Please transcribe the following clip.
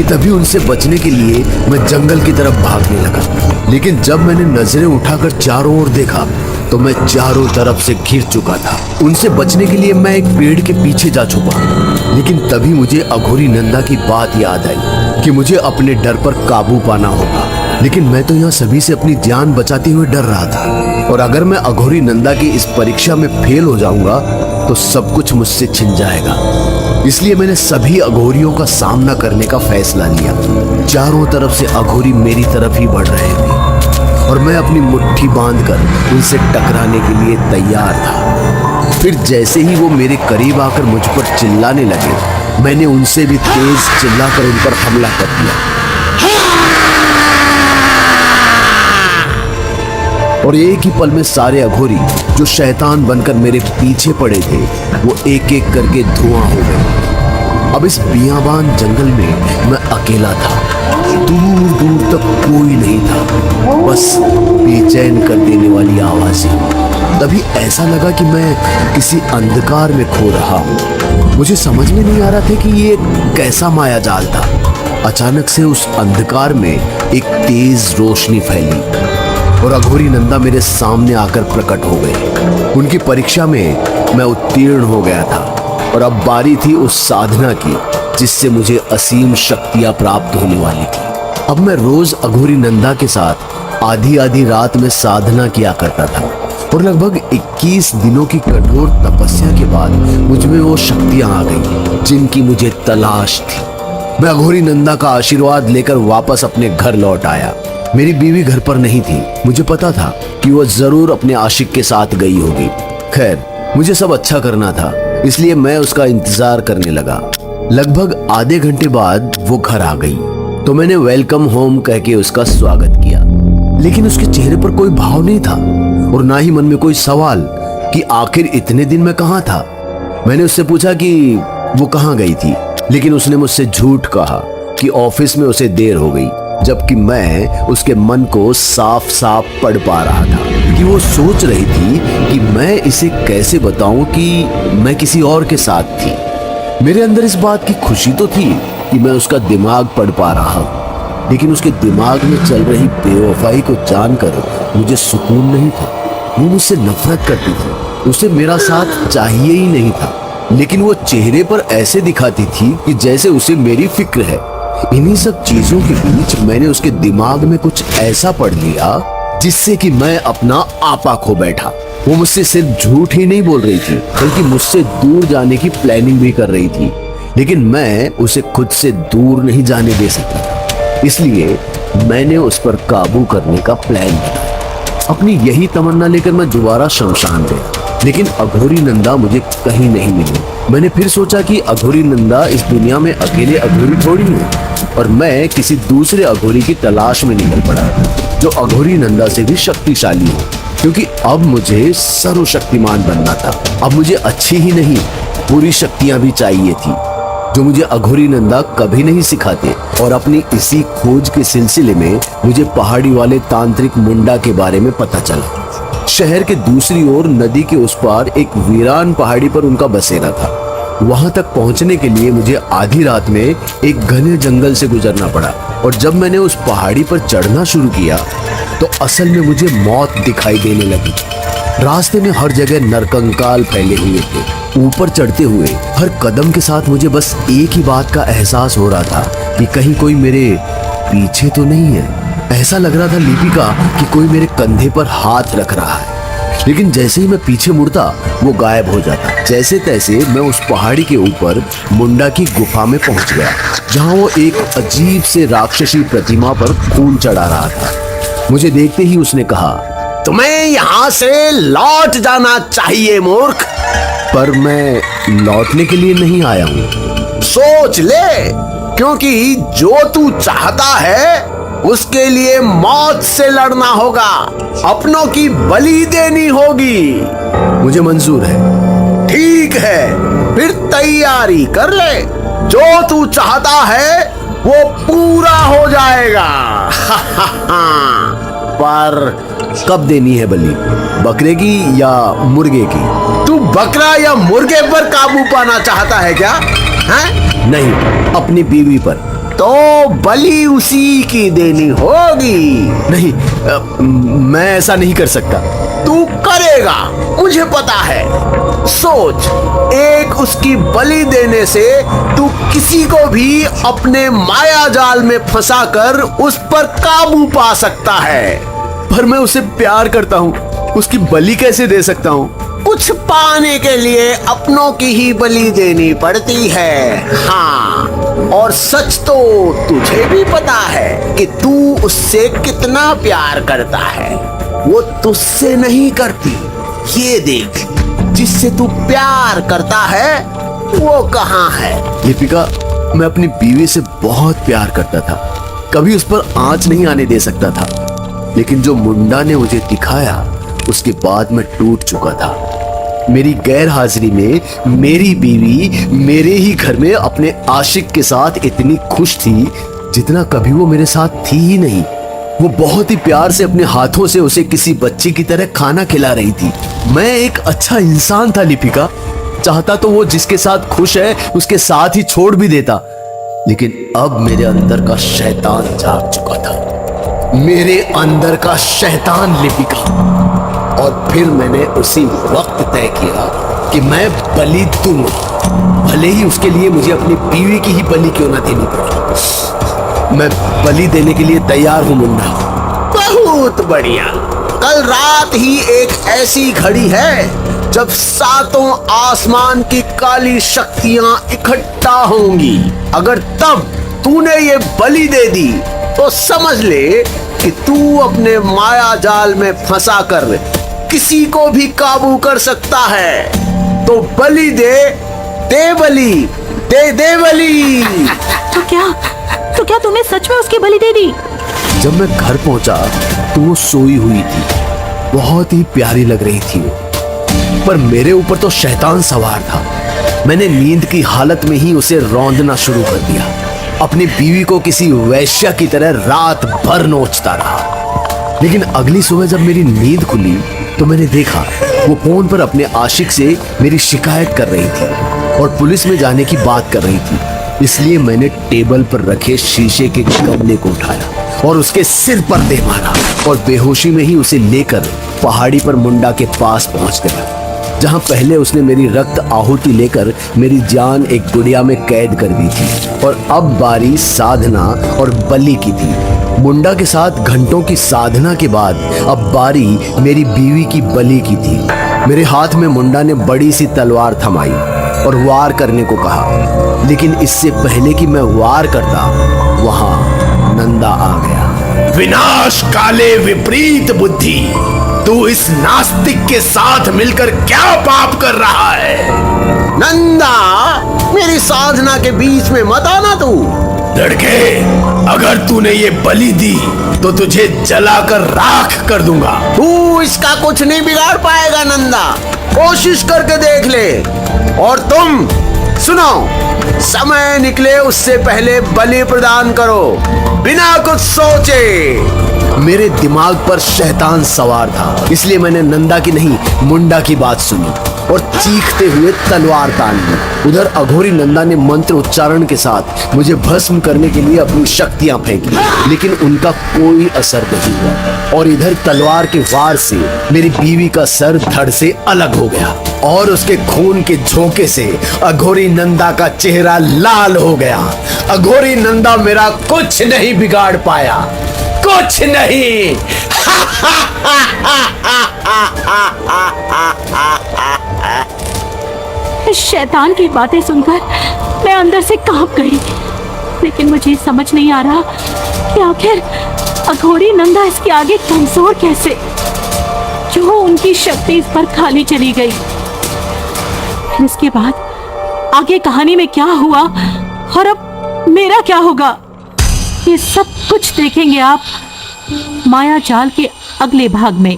कि तभी उनसे बचने के लिए मैं जंगल की तरफ भागने लगा। लेकिन जब मैंने नजरें उठाकर चारों ओर देखा तो मैं चारों तरफ से घिर चुका था। उनसे बचने के लिए मैं एक पेड़ के पीछे जा छुपा, लेकिन तभी मुझे अघोरी नंदा की बात याद आई कि मुझे अपने डर पर काबू पाना होगा। लेकिन मैं तो यहाँ सभी से अपनी जान बचाते हुए डर रहा था, और अगर मैं अघोरी नंदा की इस परीक्षा में फेल हो जाऊंगा तो सब कुछ मुझसे छिन जाएगा। इसलिए मैंने सभी अघोरियों का सामना करने का फैसला लिया। चारों तरफ से अघोरी मेरी तरफ ही बढ़ रहे थे और मैं अपनी मुट्ठी बांधकर उनसे टकराने के लिए तैयार था। फिर जैसे ही वो मेरे करीब आकर मुझ पर चिल्लाने लगे, मैंने उनसे भी तेज चिल्लाकर उन पर हमला कर दिया। और एक ही पल में सारे अघोरी जो शैतान बनकर मेरे पीछे पड़े थे वो एक एक करके धुआं हो गए। अब इस बियाबान जंगल में मैं अकेला था। दूर दूर तक कोई नहीं था, बस बेचैन कर देने वाली आवाजें। तभी ऐसा लगा कि मैं किसी अंधकार में खो रहा हूँ। मुझे समझ में नहीं आ रहा था कि ये कैसा माया जाल था। अचानक से उस अंधकार में एक तेज रोशनी फैली और अघोरी नंदा मेरे सामने आकर प्रकट हो गए। उनकी परीक्षा में मैं उत्तीर्ण हो गया था और अब बारी थी उस साधना की जिससे मुझे असीम शक्तियां प्राप्त होने वाली थी। अब मैं रोज अघोरी नंदा के साथ आधी आधी रात में साधना किया करता था और लगभग 21 दिनों की कठोर तपस्या के बाद मुझ में वो शक्तियां आ गई जिनकी मुझे तलाश थी। मैं अघोरी नंदा का आशीर्वाद लेकर वापस अपने घर लौट आया। मेरी बीवी घर पर नहीं थी। मुझे पता था कि वो जरूर अपने आशिक के साथ गई होगी। खैर, मुझे सब अच्छा करना था, इसलिए मैं उसका इंतजार करने लगा। लगभग आधे घंटे बाद वो घर आ गई तो मैंने वेलकम होम कह के उसका स्वागत किया, लेकिन उसके चेहरे पर कोई भाव नहीं था और ना ही मन में कोई सवाल कि आखिर इतने दिन में कहाँ था। मैंने उससे पूछा कि वो कहाँ गई थी, लेकिन उसने मुझसे झूठ कहा कि ऑफिस में उसे देर हो गई, जबकि मैं उसके मन को साफ साफ पढ़ पा रहा था कि वो सोच रही थी कि मैं इसे कैसे बताऊं कि मैं किसी और के साथ थी। मेरे अंदर इस बात की खुशी तो थी कि मैं उसका दिमाग पढ़ पा रहा हूं, लेकिन उसके दिमाग में चल रही बेवफाई को जानकर मुझे सुकून नहीं था। वो मुझसे नफरत करती थी, उसे मेरा साथ चाहिए ही नहीं था, लेकिन वो चेहरे पर ऐसे दिखाती थी कि जैसे उसे मेरी फिक्र है। इन्हीं सब चीजों के बीच मैंने उसके दिमाग में कुछ ऐसा पढ़ लिया जिससे कि मैं अपना आपा खो बैठा। वो मुझसे सिर्फ झूठ ही नहीं बोल रही थी, बल्कि मुझसे दूर जाने की प्लानिंग भी कर रही थी, लेकिन मैं उसे खुद से दूर नहीं जाने दे सकता था। इसलिए मैंने उस पर काबू करने का प्लान किया। अपनी यही तमन्ना लेकर मैं दोबारा शमशान गया, लेकिन अघोरी नंदा मुझे कहीं नहीं मिली। मैंने फिर सोचा कि अघोरी नंदा इस दुनिया में अकेले अघोरी थोड़ी है और मैं किसी दूसरे अघोरी की तलाश में निकल पड़ा जो अघोरी नंदा से भी शक्तिशाली हो, क्योंकि अब मुझे सर्वशक्तिमान बनना था। अब मुझे अच्छी ही नहीं बुरी शक्तियां भी चाहिए थी जो मुझे अघोरी नंदा कभी नहीं सिखाते। और अपनी इसी खोज के सिलसिले में मुझे पहाड़ी वाले तांत्रिक मुंडा के बारे में पता चला। शहर के दूसरी ओर नदी के उस पार एक वीरान पहाड़ी पर उनका बसेरा था। वहां तक पहुंचने के लिए मुझे आधी रात में एक घने जंगल से गुजरना पड़ा, और जब मैंने उस पहाड़ी पर चढ़ना शुरू किया तो असल में मुझे मौत दिखाई देने लगी। रास्ते में हर जगह नरकंकाल फैले हुए थे। ऊपर चढ़ते हुए हर कदम के साथ मुझे बस एक ही बात का एहसास हो रहा था कि कहीं कोई मेरे पीछे तो नहीं है। ऐसा लग रहा था लिपिका कि कोई मेरे कंधे पर हाथ रख रहा है, लेकिन जैसे ही मैं पीछे मुड़ता वो गायब हो जाता। जैसे तैसे मैं उस पहाड़ी के ऊपर मुंडा की गुफा में पहुंच गया, जहां वो एक अजीब से राक्षसी प्रतिमा पर खून चढ़ा रहा था। मुझे देखते ही उसने कहा, तुम्हें यहाँ से लौट जाना चाहिए मूर्ख। पर मैं लौटने के लिए नहीं आया हूँ। सोच ले, क्योंकि जो तू चाहता है उसके लिए मौत से लड़ना होगा, अपनों की बलि देनी होगी। मुझे मंजूर है। ठीक है, फिर तैयारी कर ले। जो तू चाहता है वो पूरा हो जाएगा। पर कब देनी है बलि, बकरे की या मुर्गे की? तू बकरा या मुर्गे पर काबू पाना चाहता है क्या? हैं? नहीं, अपनी बीवी पर। तो बलि उसी की देनी होगी। नहीं, मैं ऐसा नहीं कर सकता। तू करेगा, मुझे पता है। सोच, एक उसकी बलि देने से तू किसी को भी अपने माया जाल में फंसाकर उस पर काबू पा सकता है। पर मैं उसे प्यार करता हूँ, उसकी बलि कैसे दे सकता हूँ? कुछ पाने के लिए अपनों की ही बलि देनी पड़ती है। हाँ, और सच तो तुझे भी पता है कि तू उससे कितना प्यार करता है। वो तुझसे नहीं करती। ये देख, जिससे तू प्यार करता है वो कहाँ है? लिपिका, मैं अपनी बीवी से बहुत प्यार करता था, कभी उस पर आंच नहीं आने दे सकता था। लेकिन जो मुंडा ने मुझे दिखाया, उसके बाद मैं टूट चुका था। मेरी गैर हाजिरी में मेरी बीवी मेरे ही घर में अपने आशिक के साथ इतनी खुश थी जितना कभी वो मेरे साथ थी ही नहीं। वो बहुत ही प्यार से अपने हाथों से उसे किसी बच्चे की तरह खाना खिला रही थी। मैं एक अच्छा इंसान था लिपिका, चाहता तो वो जिसके साथ खुश है उसके साथ ही छोड़ भी देता। लेकिन अब मेरे अंदर का शैतान जाग चुका था, मेरे अंदर का शैतान लिपिका। और फिर मैंने उसी वक्त तय किया कि मैं बलि दूंगा, भले ही उसके लिए मुझे अपनी बीवी की ही बलि क्यों ना देनी पड़े। मैं बलि देने के लिए तैयार हूं मुन्ना। बहुत बढ़िया। कल रात ही एक ऐसी घड़ी है जब सातों आसमान की काली शक्तियां इकट्ठा होंगी। अगर तब तूने ये बलि दे दी तो समझ ले कि तू अपने माया जाल में फंसा कर किसी को भी काबू कर सकता है। तो बलि दे, दे बलि, दे बलि। तो क्या तुमने सच में उसकी बलि दे दी? जब मैं घर पहुंचा तो वो सोई हुई थी, बहुत ही प्यारी लग रही थी वो। पर मेरे ऊपर तो शैतान सवार था। मैंने नींद की हालत में ही उसे रौंदना शुरू कर दिया, अपनी बीवी को किसी वैश्या की तरह रात भर नोचता रहा। लेकिन अगली सुबह जब मेरी नींद खुली तो मैंने देखा वो फोन पर अपने आशिक से मेरी शिकायत कर रही थी और पुलिस में जाने की बात कर रही थी। इसलिए मैंने टेबल पर रखे शीशे के गमले को उठाया और उसके सिर पर दे मारा और बेहोशी में ही उसे लेकर पहाड़ी पर मुंडा के पास पहुंच गया, जहां पहले उसने मेरी रक्त आहुति लेकर मेरी जान एक गुड़िया में कैद कर दी थी। और अब बारी साधना और बलि की थी। मुंडा के साथ घंटों की साधना के बाद अब बारी मेरी बीवी की बलि की थी। मेरे हाथ में मुंडा ने बड़ी सी तलवार थमाई और वार करने को कहा। लेकिन इससे पहले कि मैं वार करता, वहां नंदा आ गया। विनाश काले विपरीत बुद्धि, तू इस नास्तिक के साथ मिलकर क्या पाप कर रहा है? नंदा, मेरी साधना के बीच में मत आना तू। लड़के, अगर तूने ये बलि दी तो तुझे जलाकर राख कर दूंगा। तू इसका कुछ नहीं बिगाड़ पाएगा नंदा, कोशिश करके देख ले। और तुम सुनो, समय निकले उससे पहले बलि प्रदान करो, बिना कुछ सोचे। मेरे दिमाग पर शैतान सवार था, इसलिए मैंने नंदा की नहीं मुंडा की बात सुनी और चीखते हुए तलवार तान ली। उधर अघोरी नंदा ने मंत्र उच्चारण के साथ मुझे भस्म करने के लिए अपनी शक्तियां फेंकी, लेकिन उनका कोई असर नहीं हुआ। और इधर तलवार के वार से मेरी बीवी का सर धड़ से अलग हो गया और उसके खून के झोंके से अघोरी नंदा का चेहरा लाल हो गया। अघोरी नंदा मेरा कुछ नहीं बिगाड़ पाया, कुछ नहीं। शैतान की बातें सुनकर मैं अंदर से कांप गई, लेकिन मुझे समझ नहीं आ रहा कि आखिर अघोरी नंदा इसके आगे कमजोर कैसे, जो उनकी शक्ति इस पर खाली चली गई। फिर इसके बाद आगे कहानी में क्या हुआ और अब मेरा क्या होगा, ये सब कुछ देखेंगे आप माया जाल के अगले भाग में।